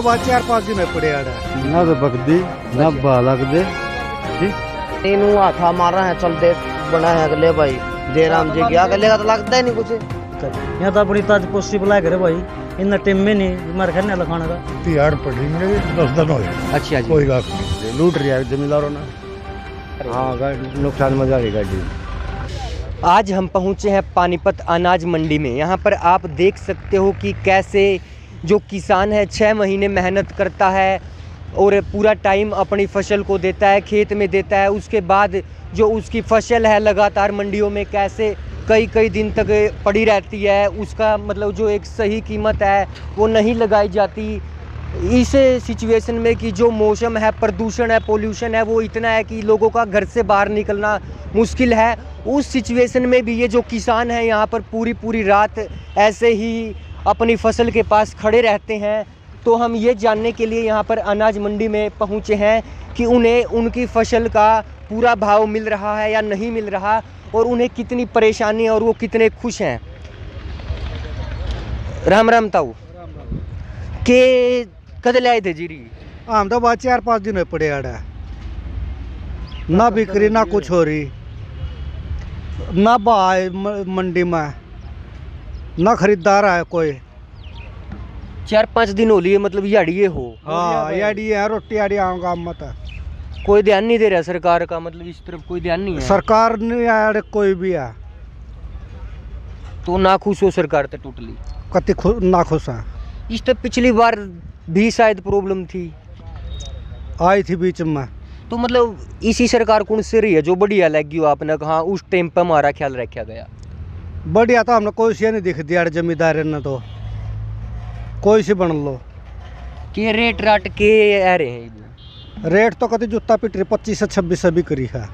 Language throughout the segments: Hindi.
4-5 दिन पड़े ना तो बकदी ना बालक दे तीनों हाथा मारा है चल दे बना है अगले भाई जयराम जी क्या अगले का तो लगता ही नहीं कुछ यहाँ तो अपनी ताज पॉसिबल है करे भाई इन टाइम में नहीं मार खाने वाला खाना का तिहाड़ पड़ी मेरे 10 दिन हो गए। अच्छा जी कोई गाहक नहीं लूट रहा है जमींदारों ने। हाँ गाड़ी नुकसान मजा रही गाड़ी। आज हम पहुंचे हैं पानीपत अनाज मंडी में। यहाँ पर आप देख सकते हो कि कैसे जो किसान है 6 महीने मेहनत करता है और पूरा टाइम अपनी फसल को देता है, खेत में देता है। उसके बाद जो उसकी फसल है लगातार मंडियों में कैसे कई दिन तक पड़ी रहती है, उसका मतलब जो एक सही कीमत है वो नहीं लगाई जाती। इस सिचुएशन में कि जो मौसम है, प्रदूषण है, पोल्यूशन है, वो इतना है कि लोगों का घर से बाहर निकलना मुश्किल है। उस सिचुएशन में भी ये जो किसान है यहाँ पर पूरी रात ऐसे ही अपनी फसल के पास खड़े रहते हैं। तो हम ये जानने के लिए यहाँ पर अनाज मंडी में पहुँचे हैं कि उन्हें उनकी फसल का पूरा भाव मिल रहा है या नहीं मिल रहा और उन्हें कितनी परेशानी है और वो कितने खुश हैं। राम राम ताऊ के कद लाए थे जीरी? हम तो 4-5 दिन पड़े ना बिक्री ना कुछ हो रही ना भाव मंडी में ना खरीदार है कोई। 4-5 दिन हो लिए मतलब याड़िए हो? हाँ याड़ी है रोटी याड़ी आऊँगा मत कोई ध्यान नहीं दे रहा सरकार का, मतलब इस तरफ कोई ध्यान नहीं है। सरकार नहीं आया कोई भी है तो ना खुश हो सरकार तो टोटली कति ना खुश है। इस तरफ पिछली बार भी शायद प्रॉब्लम थी आई थी बीच में। तो मतलब इसी सरकार कौन से रही है जो बढ़िया लगी हो आपने कहा उस टाइम पर हमारा ख्याल रखा गया? बढ़िया तो हमने कोई सी नहीं दिख दिया जमींदार ने तो कोई सी बन लो कि रेट राट के आ रहे हैं। रेट तो कभी जूता पिट रही 25 से 26 भी करी है।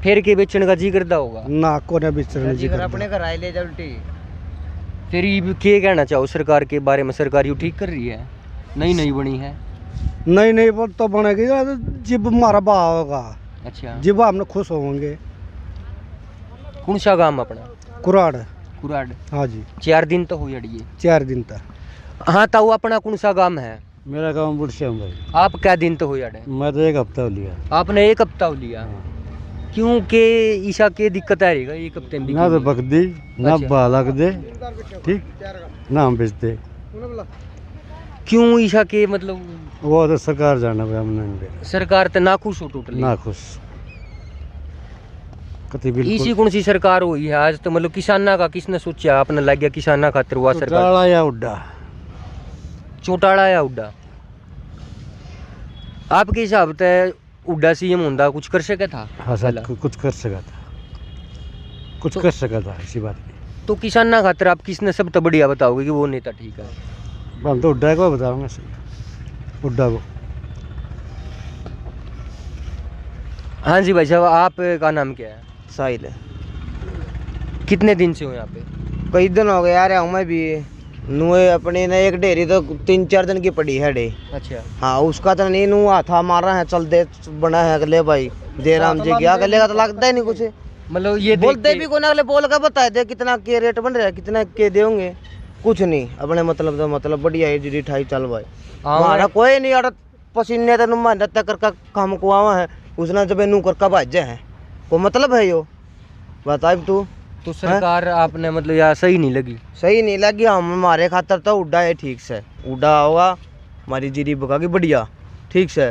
फिर के बेचने का जी करता होगा ना कोने बेचने जी करता। अपने घर आए ले जा उल्टी। फिर ये क्या कहना चाहो सरकार के बारे में? सरकार यू ठीक कर रही है? नहीं बनी है? नहीं तो बनेगी जब हमारा भाव होगा। अच्छा जब हमने खुश होंगे। कौन सा गांव अपना? कुराड़। हाँ जी 4 दिन तो हो जाड़िए। 4 दिन तक। हाँ ताऊ अपना कौन सा गांव है? मेरा काम बुढ़श्याम भाई। आप क्या दिन तो हो जाड़े? मैं तो 1 हफ्ता हो लिया। आपने 1 हफ्ता हो लिया? क्योंकि ईशा के दिक्कत आ रहेगा 1 हफ्ते में? ना तो बकदी ना अच्छा। बालक दे ठीक ना हम बेचते। क्यों ईशा के मतलब? वो तो सरकार जाना भाई हमने। सरकार तो ना खुश हो टोटली? ना खुश कति बिल्कुल। इसी कौन सी सरकार हुई है आज तो मतलब किसाना का किसने सोचा अपना लग गया किसाना खातिर हुआ सरकार? चौटाला या उड्डा? चौटाला या उड्डा? आपके हिसाब से उड्डा सीएम होंदा कुछ कर सका था? हाँ सर कुछ कर सका था कुछ कर सका था ऐसी बात नहीं। तो किसाना खातिर आप किसने सब तो बढ़िया बताओगे कि वो नेता ठीक है? हम तो उड्डा को बताऊंगा सर उड्डा को। हाँ जी भाई साहब आपका नाम क्या है? साहिल। कितने दिन से हो यहाँ पे? कई दिन हो गए यार हमें भी नुए अपने ने एक डेरी तो 3-4 दिन की पड़ी है डे। अच्छा हाँ उसका तो नहीं नु हाथा मारा है चल दे बना है अगले भाई जयराम जी क्या अगले का तो लगता ही नहीं कुछ। मतलब ये बोलते भी कोई अगले बोल कर बता दे कितना के रेट बन रहा है कितना के देंगे कुछ नहीं अपने मतलब तो मतलब बढ़िया है जी ठाई चल भाई हमारा कोई नहीं यार पसीने तो मेहनत कर काम को आवा है उसने जब नू कर का भाजे है को मतलब है यो बता तू। तो सरकार आपने मतलब यार सही नहीं लगी? सही नहीं लगी हम हमारे खातर तो उड्डा है ठीक से उड्डा होगा हमारी जीरी बकागी बढ़िया ठीक से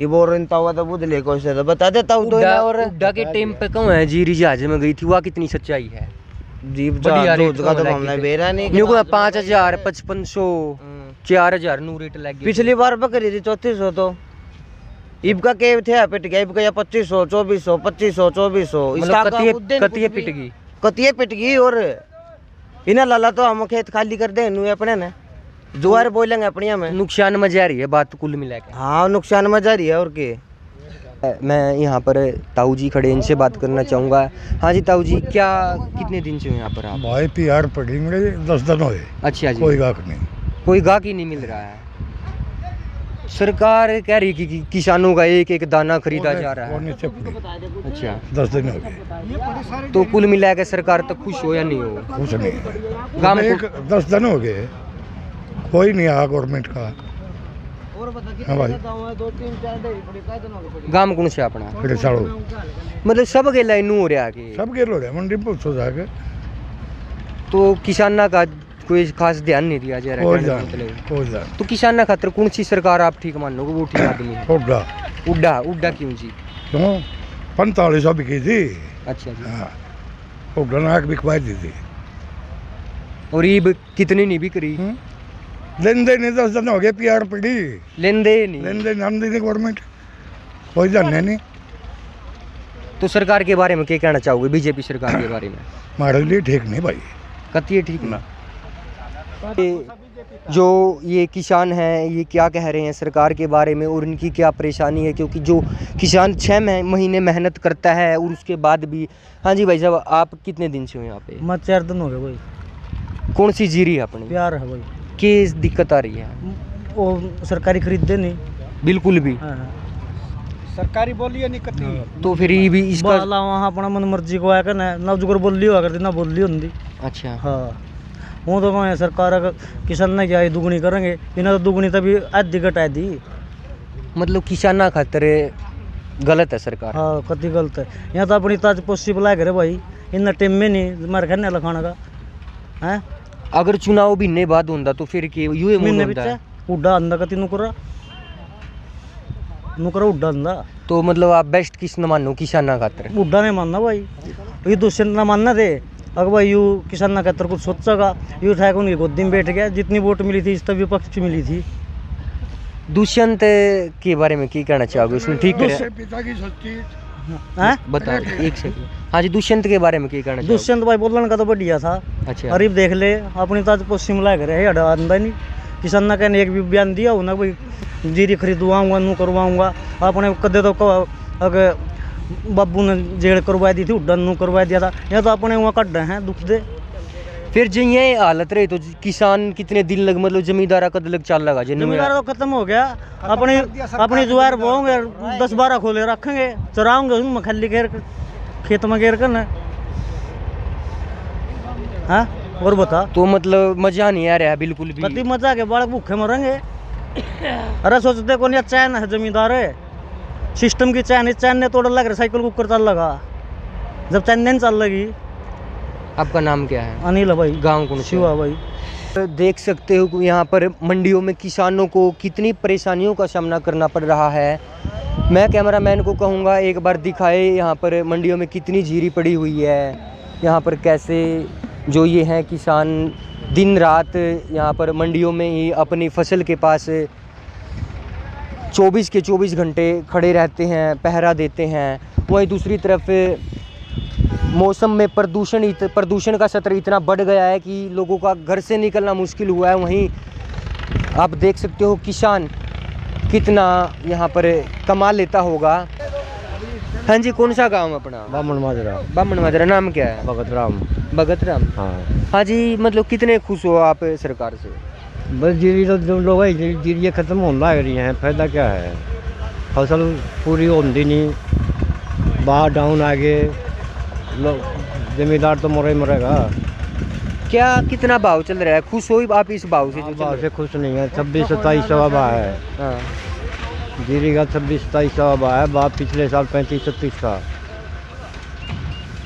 ये बोल रहा हुआ तो बुध ले कोई से तो बता देता हूँ। तो और उड्डा के टाइम पे कौन है जीरी जहाज में गई थी वहाँ कितनी सच्चाई है? जीप जहाज का तो हमने बेरा नहीं न्यू को 5000 5500 4000 नू रेट लग गया। पिछली बार बकरी थी 3400 तो इब का के थे पिट गया इब का या 2500 2400 2500 2400 इसका कतिये पिट गई कतिये पिट गई और इन्हें लाला तो हम खेत खाली कर दे नु अपने ने जुआर बोलेंगे अपनी में नुकसान में जा रही है बात कुल मिला के। हाँ नुकसान में जा रही है और के। मैं यहाँ पर ताऊ जी खड़े इनसे बात करना चाहूँगा। हाँ जी ताऊ जी क्या कितने दिन से हो यहाँ पर आप? भाई तिहाड़ पड़ी मेरे 10 दिन हो गए। अच्छा जी कोई गाहक नहीं कोई गाहक ही नहीं मिल रहा है। सरकार कह रही कि किसानों का एक दाना खरीदा जा रहा है। अच्छा 10 दिन हो गए। तो कुल मिला के सरकार तो खुश हो या नहीं हो? कुछ नहीं गाँव एक 10 दिन हो गए कोई नहीं आया गवर्नमेंट का और बता हाँ भाई। कितने गाँव है? 2 3 4 डेरी पड़ी काय दिनों की पड़ी? गांव कौन से अपना? फिर साड़ो मतलब सब के लाइन हो रहा के सब गेल हो रहे मंडी पूछो जाके तो किसाना का कोई खास ध्यान नहीं दिया जा रहा कोई है जान मतलब। कोई जान तो किसाना खातर कौन सी सरकार आप ठीक मान लो वो ठीक आदमी है? होगा उड्डा उड्डा क्यों जी? क्यों 4500 बिकी थी अच्छा जी। हाँ होगा नाक बिकवाई दी थी और ये कितनी नहीं बिक रही? लेन देन 10 दिन हो गए पीआर पड़ी लेन देन नहीं। लेन देन हम देने गवर्नमेंट कोई जानने नहीं तो सरकार के बारे में क्या कहना चाहोगे बीजेपी सरकार के बारे में? हमारे लिए ठीक नहीं भाई कतिये ठीक ना। जो ये किसान हैं ये क्या कह रहे हैं सरकार के बारे में और इनकी क्या परेशानी है, क्योंकि जो किसान 6 महीने मेहनत करता है और उसके बाद भी। हाँ जी भाई साहब, आप कितने दिन से हो यहाँ पे? मैं 4 दिन हो गए भाई। कौन सी जीरी है अपनी? प्यार है भाई। किस दिक्कत आ रही है? वो सरकारी खरीदते नहीं। बिल्कुल भी। हाँ, हाँ। सरकारी बोलिए नहीं कती तो फिर ये भी इसका बाला वहाँ अपना मन मर्जी को आया ना ना जुगर बोल लियो अगर ना बोल लियो हिंदी। अच्छा हाँ वो तो कहें सरकार अगर किसान ने क्या ये दुगनी करेंगे इन्हें तो दुगनी तभी आधी घटाई दी। मतलब किसाना खातर गलत है सरकार। हाँ कति गलत है। यहाँ तो अपनी ताज पॉसिबल है करे भाई इन टाइम में नहीं मार खाने लखाने का है। अगर चुनाव भी नहीं बाद होता तो फिर के यूं महीने पीछे उड्डा अंदा कति नुकरा नुकरा उड्डा अंदा। तो मतलब आप बेस्ट किस न मानो किसाना खातर? उड्डा नहीं मानना भाई ये दुष्यंत ना मानना थे। अगर भाई यू किसान ना खातर कुछ सोचेगा यू उठाए उनकी गोदी में बैठ गया। जितनी वोट मिली थी इस तक विपक्ष की मिली थी। दुष्यंत के बारे में क्या कहना चाहोगे? उसने ठीक है पिता की सच्ची हैं बताओ एक सेकंड। हाँ जी, दुष्यंत के बारे में क्या कहना चाहोगे? दुष्यंत भाई बोलने का तो बढ़िया था। अच्छा गरीब देख ले अपनी ताज पश्चिम ला करे हड़ा अंदा नहीं। किसान ना कहने एक भी बयान दिया हो ना भाई जीरी खरीदवाऊंगा नू करवाऊंगा अपने कदे तो अगर बाबू ने जेड़ करवा दी थी उड्डा नू करवा दिया था। यहाँ तो अपने वहाँ कट रहे हैं दुख दे। फिर जो ये हालत रही तो किसान कितने दिन लग मतलब जमींदारा कद लग चाल लगा जमींदार तो खत्म हो गया। अपनी जुआर बोएंगे 10-12 खोले रखेंगे चराऊंगे उनमें खाली घेर खेत में घेर कर ना। हाँ और बता तो मतलब मजा नहीं आ रहा है बिल्कुल भी। कति मजा के बालक भूखे मरेंगे। अरे सोचते कौन या चैन है जमींदार है सिस्टम की चैन। इस चैन ने तोड़ लग रहा साइकिल को ऊपर चल लगा जब चैन नहीं चल लगी। आपका नाम क्या है? अनिल है भाई। गांव कौन सा? शिवा भाई। देख सकते हो कि यहाँ पर मंडियों में किसानों को कितनी परेशानियों का सामना करना पड़ रहा है। मैं कैमरामैन को कहूँगा एक बार दिखाए यहाँ पर मंडियों में कितनी जीरी पड़ी हुई है। यहाँ पर कैसे जो ये हैं किसान दिन रात यहाँ पर मंडियों में ही अपनी फसल के पास 24 के 24 घंटे खड़े रहते हैं, पहरा देते हैं। वहीं दूसरी तरफ मौसम में प्रदूषण का स्तर इतना बढ़ गया है कि लोगों का घर से निकलना मुश्किल हुआ है। वहीं आप देख सकते हो किसान कितना यहाँ पर कमा लेता होगा। हाँ जी, कौन सा गांव अपना? बामन माजरा बामन माजरा। नाम क्या है? भगत राम। भगत राम। हाँ हाँ जी, मतलब कितने खुश हो आप सरकार से? बस जीरी तो जो लोग है जीरी खत्म होने लग रही हैं। फायदा क्या है फसल पूरी होती नहीं बाहर डाउन आगे लोग जमींदार तो मरे मरेगा। क्या कितना भाव चल रहा है? खुश हो आप इस भाव से? जो चल भाव रहा से खुश नहीं है। 26-27 भाव है हाँ। जीरी का 26-27 भाव है। भाव पिछले साल 35-36 का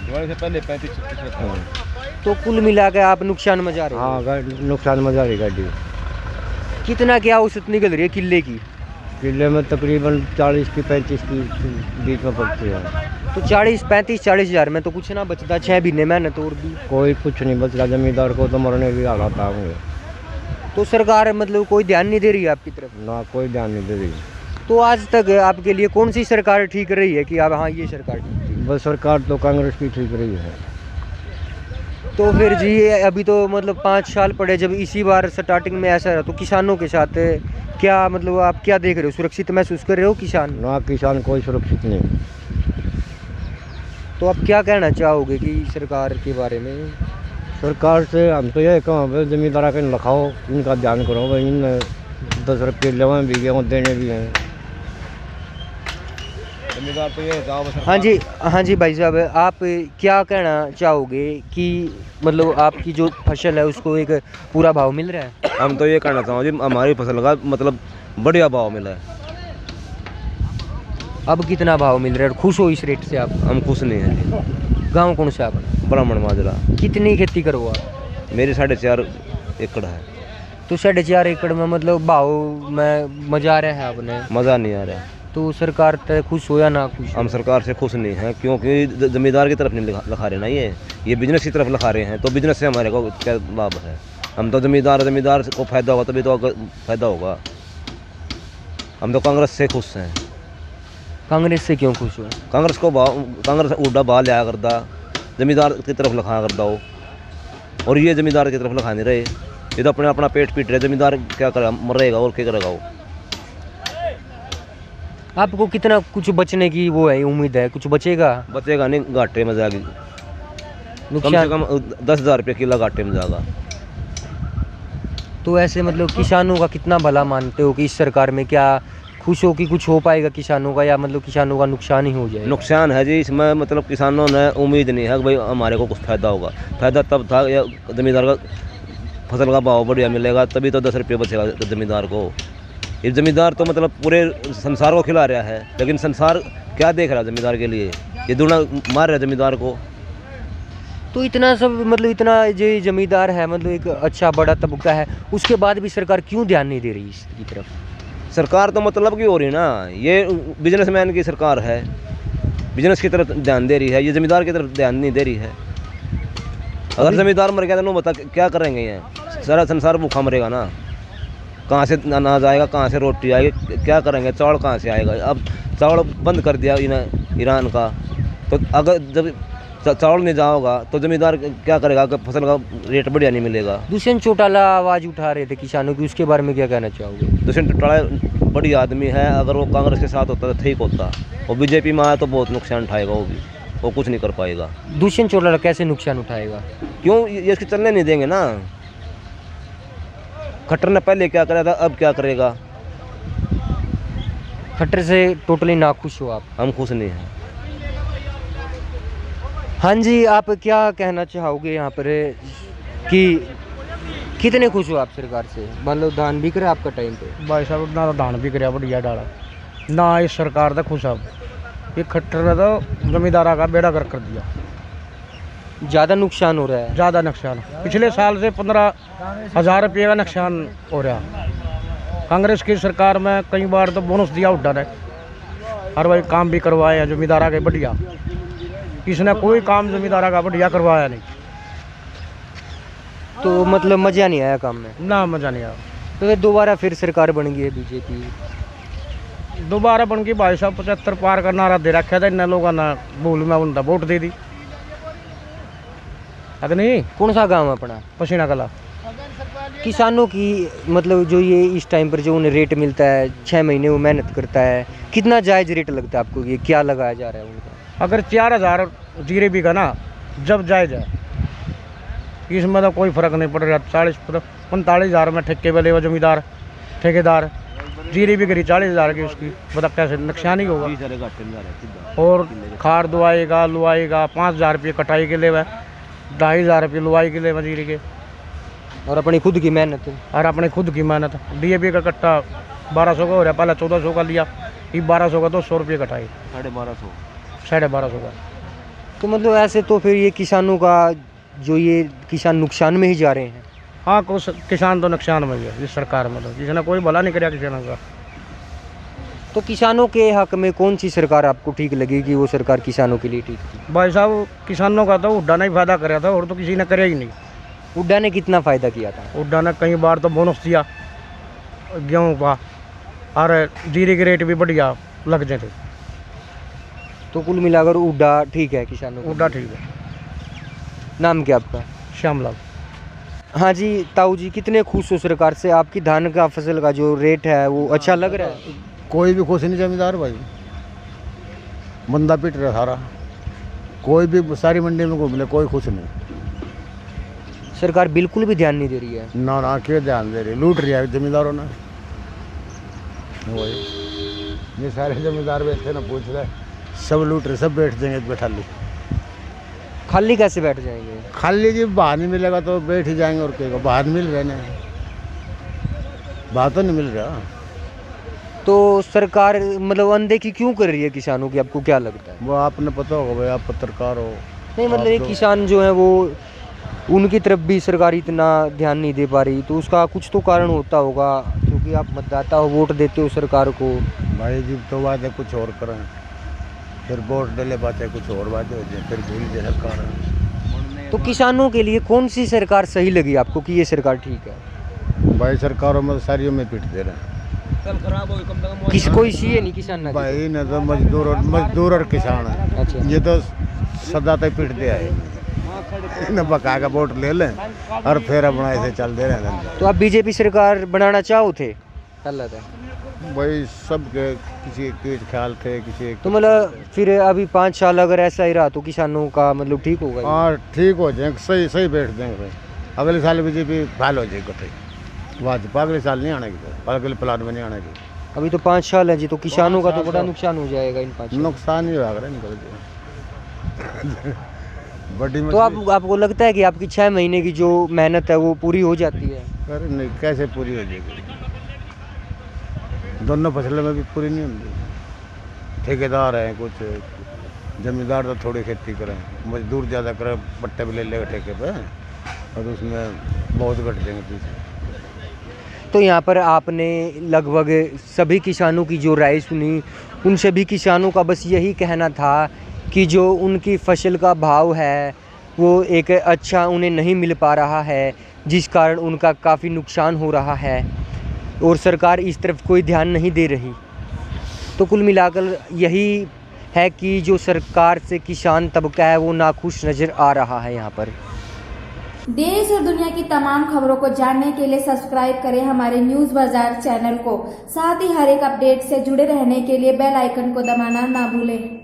से पहले 35-36 तो कुल मिला के आप नुकसान में जा रहे हो। हाँ नुकसान में जा रही गाड़ी। कितना क्या औसत निकल रही है किले की? किले में तकरीबन 40 की 35 की बीच में पड़ती है। तो 40 हज़ार में तो कुछ ना बचता। 6 महीने मेहनत और भी कोई कुछ नहीं बच रहा। जमींदार को तो मरने भी हालात आ गए। तो सरकार मतलब कोई ध्यान नहीं दे रही है आपकी तरफ? ना कोई ध्यान नहीं दे रही। तो आज तक आपके लिए कौन सी सरकार ठीक रही है कि आप हाँ ये सरकार ठीक थी? बस सरकार तो कांग्रेस की ठीक रही है। तो फिर जी अभी तो मतलब 5 साल पड़े जब इसी बार स्टार्टिंग में ऐसा रहा तो किसानों के साथ क्या मतलब आप क्या देख रहे हो? सुरक्षित महसूस कर रहे हो किसान? ना किसान कोई सुरक्षित नहीं। तो आप क्या कहना चाहोगे कि सरकार के बारे में? सरकार से हम तो यही कहूँ जमींदारा के लिखाओ इनका ध्यान करो भाई। इन 10 रुपये लेवा भी गए देने भी हैं। जमींदार तो ये गाँव में। हाँ जी भाई साहब, आप क्या कहना चाहोगे कि मतलब आपकी जो फसल है उसको एक पूरा भाव मिल रहा है? हम तो ये कहना चाहूँ जी हमारी फसल का मतलब बढ़िया भाव मिला है। अब कितना भाव मिल रहा है? खुश हो इस रेट से आप? हम खुश नहीं हैं। गांव कौन सा अपना? ब्राह्मण माजरा। कितनी खेती करो आप? मेरी 4.5 एकड़ है। तो 4.5 एकड़ में मतलब भाव में मजा आ रहा है आपने? मज़ा नहीं आ रहा। तो सरकार तय खुश हो या ना खुश? हम सरकार से खुश नहीं हैं, क्योंकि ज़मींदार की तरफ नहीं लिखा रहे ना, ये बिजनेस की तरफ लिखा रहे हैं। तो बिजनेस से हमारे को क्या लाभ है? हम तो ज़मींदार को फ़ायदा होगा तभी तो फ़ायदा होगा। हम तो कांग्रेस से खुश हैं। कांग्रेस से क्यों खुश हो? कांग्रेस उड़ा बाल लिया करता, ज़मींदार की तरफ लिखा करता हो, और ये ज़मींदार की तरफ लिखा नहीं रहे। ये तो अपना पेट पीट रहे। ज़मींदार क्या करेगा? मर रहेगा और क्या करेगा वो? आपको कितना कुछ बचने की वो है, उम्मीद है? कुछ बचेगा? बचेगा नहीं, घाटे में जाएगी। कम से नुकसान? कम 10,000 रुपये किलो घाटे में जाएगा। तो ऐसे मतलब किसानों का कितना भला मानते हो कि इस सरकार में? क्या खुश हो कि कुछ हो पाएगा किसानों का, या मतलब किसानों का नुकसान ही हो जाएगा? नुकसान है जी इसमें। मतलब किसानों ने उम्मीद नहीं है कि भाई हमारे को कुछ फ़ायदा होगा। फ़ायदा तब था या ज़मींदार का फसल का भाव बढ़िया मिलेगा, तभी तो 10 रुपये बचेगा ज़मींदार को। ये ज़मींदार तो मतलब पूरे संसार को खिला रहा है, लेकिन संसार क्या देख रहा है ज़मींदार के लिए? ये दूना मार रहा है ज़मींदार को। तो इतना सब मतलब इतना जो जमींदार है, मतलब एक अच्छा बड़ा तबका है, उसके बाद भी सरकार क्यों ध्यान नहीं दे रही इसकी तरफ? सरकार तो मतलब की हो रही ना, ये बिजनेसमैन की सरकार है, बिजनेस की तरफ ध्यान दे रही है, ये ज़मींदार की तरफ ध्यान नहीं दे रही है। अगर ज़मींदार मर गया तो बता क्या करेंगे? ये सारा संसार भूखा मरेगा ना। कहाँ से अनाज आएगा, कहाँ से रोटी आएगी, क्या करेंगे? चावल कहाँ से आएगा? अब चावल बंद कर दिया ईरान का, तो अगर जब चावल नहीं जाओगा तो ज़मींदार क्या करेगा? कि फसल का रेट बढ़िया नहीं मिलेगा। दुष्यंत चौटाला आवाज़ उठा रहे थे किसानों की, उसके बारे में क्या कहना चाहोगे? दुष्यंत चौटाला बड़ी आदमी है, अगर वो कांग्रेस के साथ होता तो ठीक होता। वो बीजेपी में आया तो बहुत नुकसान उठाएगा वो कुछ नहीं कर पाएगा। दुष्यंत चौटाला कैसे नुकसान उठाएगा? क्यों? ये इसके चलने नहीं देंगे ना। खट्टर ने पहले क्या करा था, अब क्या करेगा? खट्टर से टोटली नाखुश हो आप? हम खुश नहीं हैं। हाँ जी, आप क्या कहना चाहोगे यहाँ पर कि कितने खुश हो आप सरकार से? मतलब धान बिक रहा है आपका टाइम पे? भाई साहब ना तो धान बिक रहा बढ़िया डाला ना, इस सरकार का खुश अब ये खट्टर ने तो जमींदारा का बेड़ा कर दिया। ज़्यादा नुकसान हो रहा है? ज़्यादा नुकसान पिछले साल से 15,000 रुपये का नुकसान हो रहा। कांग्रेस की सरकार में कई बार तो बोनस दिया उड्डा ने, हर भाई काम भी करवाए हैं जमींदारा के बढ़िया। इसने कोई काम जमींदारा का बढ़िया करवाया नहीं। तो मतलब मज़ा नहीं आया काम में? ना मज़ा नहीं आया। तो फिर दोबारा फिर सरकार बन गई है बीजेपी, दोबारा बन के भाई साहब 75 पार का नारा दे रखा था इन लोगों ने, भूल में उनका वोट दे दी। अगर नहीं कौन सा गांव है अपना? पसीना कला। किसानों की मतलब जो ये इस टाइम पर जो उन्हें रेट मिलता है, 6 महीने वो मेहनत करता है, कितना जायज़ रेट लगता है आपको? ये क्या लगाया जा रहा है उनका? अगर 4,000 जीरे भी का ना जब जायज़ है, इसमें तो कोई फ़र्क नहीं पड़ रहा। 45,000 में ठेके वाले वो जमींदार ठेकेदार जीरे भी करी 40,000 की, उसकी बता कैसे नुकसान ही होगा। और खाद दुआएगा लुआएगा 5,000 रुपये कटाई के लिए, 2,500 रुपये लुआई के लिए जीरे के, और अपनी खुद की मेहनत। और अपने खुद की मेहनत। DAP का कट्टा 1,200 का हो रहा, पहले 1,400 का लिया, ये 1,200 का 200 रुपये कटाई, 1,250 का। तो मतलब ऐसे तो फिर ये किसानों का जो ये किसान नुकसान में ही जा रहे हैं। हाँ, कुछ किसान तो नुकसान में ही है इस सरकार में, तो जिसने कोई भला नहीं कराया किसानों का। तो किसानों के हक में कौन सी सरकार आपको ठीक लगी कि वो सरकार किसानों के लिए ठीक थी? भाई साहब किसानों का तो उड्डा ने फायदा कराया था, और तो किसी ने कराया ही नहीं। हुड्डा ने कितना फ़ायदा किया था? उड्डा ने कई बार तो बोनस दिया गेहूँ का, और जीरे के रेट भी बढ़िया लग जाते। तो कुल मिलाकर हुड्डा ठीक है किसानों को? उड्डा ठीक है। नाम क्या आपका? श्यामलाल। हाँ जी, ताऊ जी कितने खुश हो सरकार से? आपकी धान का फसल का जो रेट है वो अच्छा लग रहा है? कोई भी खुश नहीं जमींदार भाई, बंदा पिट रहा सारा। कोई भी सारी मंडी में घूम ले, कोई खुश नहीं। सरकार बिल्कुल भी ध्यान नहीं दे रही है? ना ना, क्यों ध्यान दे रही, लूट रही है जमींदारों ने। वही ये सारे जमींदार बैठे ना, पूछ रहे सब लूट रहे, सब बैठ जाएंगे बैठा ली। खाली कैसे बैठ जाएंगे? खाली जी बाहर नहीं मिलेगा तो बैठ ही जाएंगे, और क्या बाहर मिल रहे ना, बाहर तो नहीं मिल रहा। तो सरकार मतलब अनदेखी क्यों कर रही है किसानों की, आपको क्या लगता है? वो आपने पता होगा भाई, आप पत्रकार हो। नहीं मतलब ये आप तो- किसान जो है वो उनकी तरफ भी सरकार इतना ध्यान नहीं दे पा रही, तो उसका कुछ तो कारण होता होगा, क्योंकि आप मतदाता हो, वोट देते हो सरकार को। भाई जी तो वादे कुछ और करें, फिर वोट डले बातें कुछ और वादे हो जाए, फिर भूल जाए सरकार। तो किसानों के लिए कौन सी सरकार सही लगी आपको कि ये सरकार ठीक है? भाई सरकारों में सारियों में पीट दे रहे हैं किस कोई सी है नहीं किसान ना भाई, न तो मजदूर और किसान है। अच्छा। ये तो सदा तक पीट दे आए न पका का वोट ले लें और फिर अपना ऐसे चल दे रहे हैं। तो आप बीजेपी सरकार बनाना चाहो थे पहले था? भाई सबके किसी के ख्याल थे, किसी तो मतलब फिर अभी 5 साल अगर ऐसा ही रहा तो किसानों का मतलब ठीक होगा? हाँ ठीक हो जाएंगे, सही सही बैठ देंगे भाई। अगले साल बीजेपी फाल हो जाएगी कतई, भाजपा अगले साल नहीं आने की, अगले प्लान में नहीं आने की। अभी तो 5 साल है जी, तो किसानों का तो बड़ा नुकसान हो जाएगा इन 5 साल। नुकसान ही होगा बड़ी तो आपको लगता है कि आपकी 6 महीने की जो मेहनत है वो पूरी हो जाती है? अरे नहीं, कैसे पूरी हो जाएगी? दोनों फसलों में भी पूरी नहीं होती। ठेकेदार हैं कुछ, जमींदार तो थोड़ी खेती करें, मजदूर ज़्यादा करें, पट्टे भी ले लेगा ठेके पे, और उसमें बहुत घट जाएंगे पीछे। तो यहाँ पर आपने लगभग सभी किसानों की जो राय सुनी, उन सभी किसानों का बस यही कहना था कि जो उनकी फसल का भाव है वो एक अच्छा उन्हें नहीं मिल पा रहा है, जिस कारण उनका काफ़ी नुकसान हो रहा है और सरकार इस तरफ कोई ध्यान नहीं दे रही। तो कुल मिलाकर यही है कि जो सरकार से किसान तबका है वो नाखुश नज़र आ रहा है यहाँ पर। देश और दुनिया की तमाम खबरों को जानने के लिए सब्सक्राइब करें हमारे न्यूज़ बाजार चैनल को। साथ ही हर एक अपडेट से जुड़े रहने के लिए बेल आइकन को दबाना ना भूलें।